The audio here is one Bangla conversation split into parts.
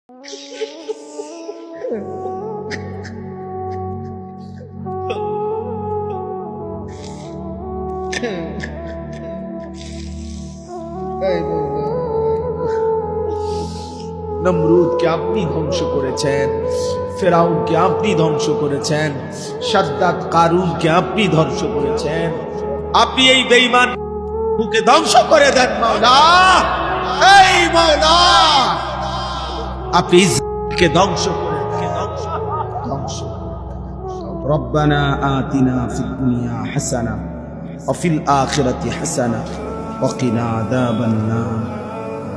নমরুদকে আপনি ধ্বংস করেছেন, ফেরাউনকে আপনি ধ্বংস করেছেন, শাদ্দাদ কারুনকে আপনি ধ্বংস করেছেন। আপনি এই বেঈমানকে ধ্বংস করে দেন মাওলা। এই মাওলা, আপনি ইসরাইলকে ধ্বংস করে দেন, ধ্বংস। রব্বানা আতিনা ফিদ দুনিয়া হাসানা ওয়া ফিল আখিরাতি হাসানা ওয়া কিনা আযাবান নার।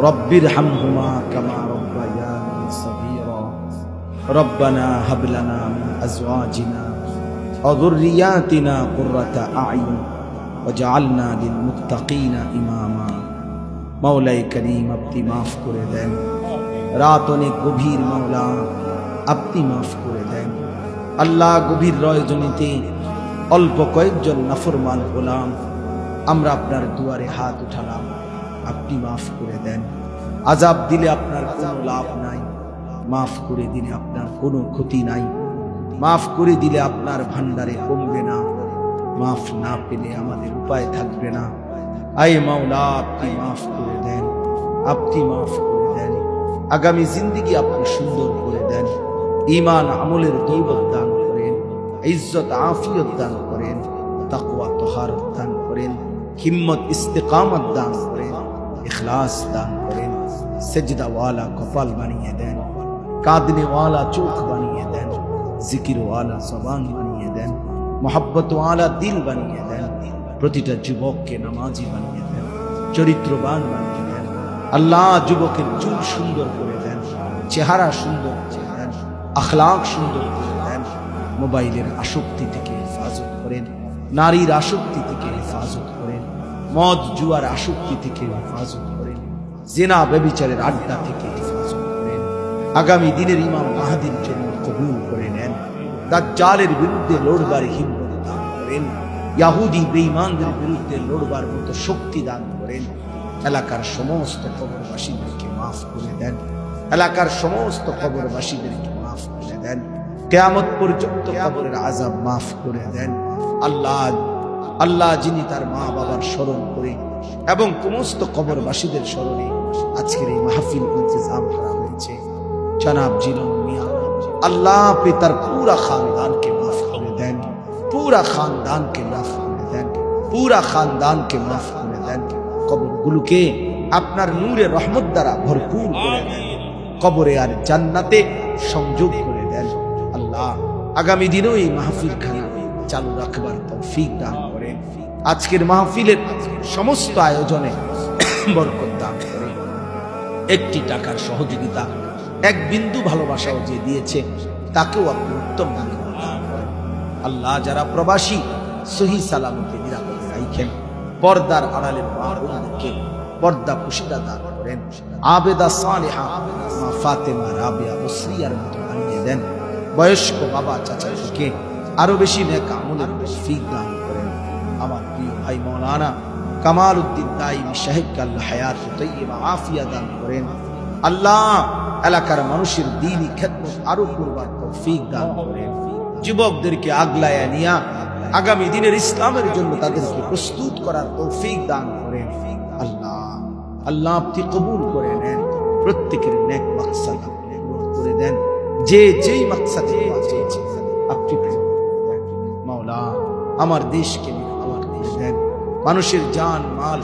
রব্বিরহামহুমা কামা রব্বায়ানি সগীরা। রব্বানা হাব লানা মিন আজওয়াজিনা ওয়া যুররিয়াতিনা কুররাতা আ'য়ুন ওয়াজআলনা লিল মুত্তাকিনা ইমামা। মাওলাই করিম, আপনি মাফ করে দেন। রাত অনেক গভীর মাওলা, আপনি মাফ করে দেন। আল্লাহ, গভীর রজনীতে অল্প কয়েকজন নাফরমান গোলাম আমরা আপনার দুয়ারে হাত উঠালাম, আপনি মাফ করে দেন। আযাব দিলে আপনার কোনো লাভ নাই, মাফ করে দিলে আপনার কোনো ক্ষতি নাই, মাফ করে দিলে আপনার ভান্ডারে কমবে না, মাফ না পেলে আমাদের উপায় থাকবে না। আয়ে মাওলা, আপনি মাফ করে দেন, আপনি মাফ করে দেন। আগামী জিন্দেগি আপনি সুন্দর করে দেন। ঈমান আমলের দৌলত দান করেন, ইজ্জত আফিয়ত দান করেন, তাকওয়া তহারত দান করেন, হিম্মত ইস্তেকামত দান করেন, ইখলাস দান করেন। সেজদাওয়ালা কপাল বানিয়ে দেন, কাঁদনেওয়ালা চোখ বানিয়ে দেন, জিকিরওয়ালা জবান বানিয়ে দেন, মোহাব্বতওয়ালা দিল বানিয়ে দেন। প্রতিটা যুবককে নামাজি বানিয়ে দেন, চরিত্রবান বানিয়ে দেন। আল্লাহ, যুবকের চুল সুন্দর করে দেন, চেহারা সুন্দর করে দেন, আখলাক সুন্দর করে দেন। মোবাইলের আসক্তি থেকে হেফাজত করেন, নারীর আসক্তি থেকে হেফাজত করেন, মদ জুয়ার আসক্তি থেকে হেফাজত করেন, জিনা ব্যভিচারের আড্ডা থেকে হেফাজত করেন। আগামী দিনের ইমাম মাহদীর জন্য কবুল করে নেন। দাজ্জালের বিরুদ্ধে লড়বার হিম্মত দান করেন, ইহুদি বেঈমানদের বিরুদ্ধে লড়বার মতো শক্তি দান করেন। এলাকার সমস্ত কবরবাসীদেরকে মাফ করে দেন, এলাকার সমস্ত কবরবাসীদেরকে মাফ করে দেন। কিয়ামত পর্যন্ত কবরের আযাব মাফ করে দেন। আল্লাহ, আল্লাহ, যিনি তার মা বাবার স্মরণ করে এবং সমস্ত কবরবাসীদের স্মরণে আজকের এই মাহফিল ইন্তজাম করা হয়েছে, জনাব জিলন মিয়া, আল্লাহ, আপনি তার পুরা খানদানকে মাফ করে দেন, পুরা খানদানকে মাফ করে দেন, পুরা খানদানকে মাফ করে দেন। কবরগুলোকে আপনার নূরে রহমত দ্বারা ভরপুর করে দেন, কবরে আর জান্নাতে সংযোগ করে দেন। আল্লাহ, আগামী দিনেও এই মাহফিল খানা চালু রাখবার তৌফিক দান করেন। আজকের মাহফিলের সমস্ত আয়োজনে বরকত দান করেন। একটি টাকার সহযোগিতা, এক বিন্দু ভালোবাসাও যে দিয়েছে তাকেও আপনি উত্তম দান করেন। আল্লাহ, যারা প্রবাসী সহি সালামতে নিরাপদে রাখেন, পর্দার আড়ালের মা বোনদেরকে পর্দা পুশিদা দান করেন। আবেদা সালেহা মা ফাতেমা রাবিয়া বসরিয়ার মতো বানিয়ে দেন। বয়স্ক বাবা চাচাকে আরো বেশি নেক আমলের তৌফিক দান করেন। আমার প্রিয় ভাই মাওলানা কামাল উদ্দিন দাইমি সাহেবকে আল্লাহ হায়াত তাইয়্যিবা আফিয়া দান করেন। আল্লাহ, এলাকার মানুষের দ্বীনি খেদমত আরো করবার তৌফিক দান করেন। যুবকদেরকে আগলায়া নিয়া আগামী দিনের ইসলামের জন্য তাদেরকে প্রস্তুত করার তৌফিক দান করেন। আল্লাহ, আল্লাহ, আপনি কবুল করে নেন। প্রত্যেকের নেক মাকসাদ আপনি পূরণ করে দেন। যে যেই মাকসাদে চেয়েছে আপনি পূরণ করে দেন। মাওলা, আমার দেশকে নিরাপদ করে দেন। মানুষের জান মাল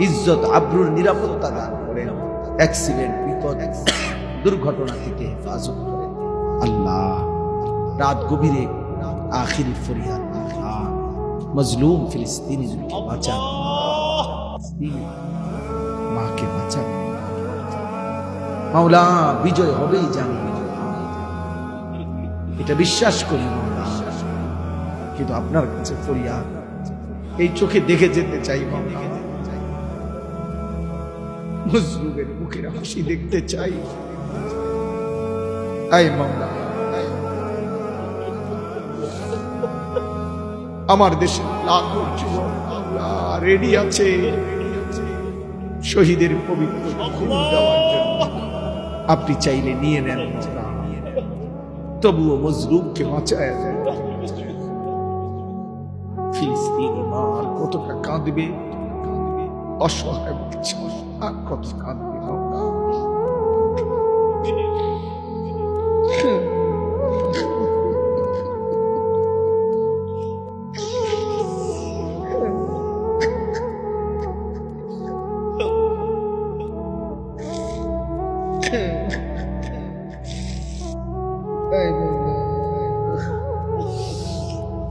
ইজ্জত আবরুর নিরাপত্তা দান করেন। অ্যাক্সিডেন্ট, বিপদ, দুর্ঘটনা থেকে হেফাজত করেন। আল্লাহ, রাত গভীরে আখিরি ফরিয়াদ, আল্লাহ, মজলুম ফিলিস্তিনিদেরকে বাঁচান, মাকে বাঁচান। মাওলা, বিজয় হবেই জানি, এটা বিশ্বাস করি মাওলা, কিন্তু আপনার কাছে ফরিয়াদ, এই চোখে দেখে যেতে চাই মাওলা, মজলুমের মুখের হাসি দেখতে চাই। আয় মাওলা, আমার দেশে লাখো যুবক রেডি আছে শহীদের পবিত্র খুন দেওয়ার জন্য। আপনি চাইলে নিয়ে নেন, তবুও মজলুমকে বাঁচায় দেন। ফিলিস্তিনি মা আর কতটা কাঁদবে, অসহায় বাচ্চা আর কত কাঁদবে।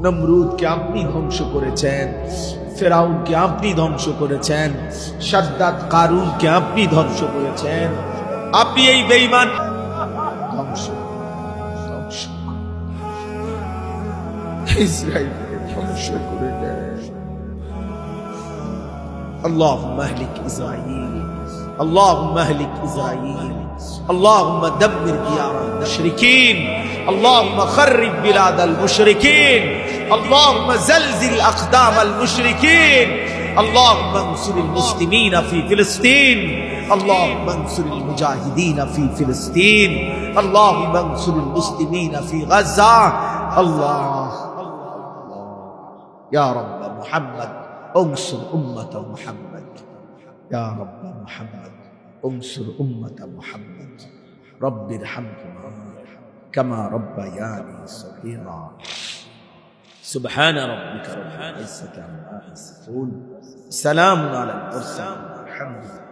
নমরুদকে আপনি ধ্বংস করেছেন, ফেরাউনকে আপনি ধ্বংস করেছেন, শাদ্দাদ কারুনকে আপনি ধ্বংস করেছেন। আপনি এই বেঈমান ধ্বংস ধ্বংস ইসরাইলকে ধ্বংস করে দেন। اللهم اهلك إسرائيل، اللهم اهلك إسرائيل، اللهم دمر ديار المشركين، اللهم خرب بلاد المشركين، اللهم زلزل أقدام المشركين، اللهم انصر المسلمين في فلسطين، اللهم انصر المجاهدين في فلسطين، اللهم انصر المسلمين في غزة. الله يا رب محمد انصر أمة محمد، يا رب محمد انصر أمة محمد، رب ارحمهما كما ربياني صغيرا. سبحان ربك رب العزة عما يصفون، سلام على المرسلين، الحمد لله.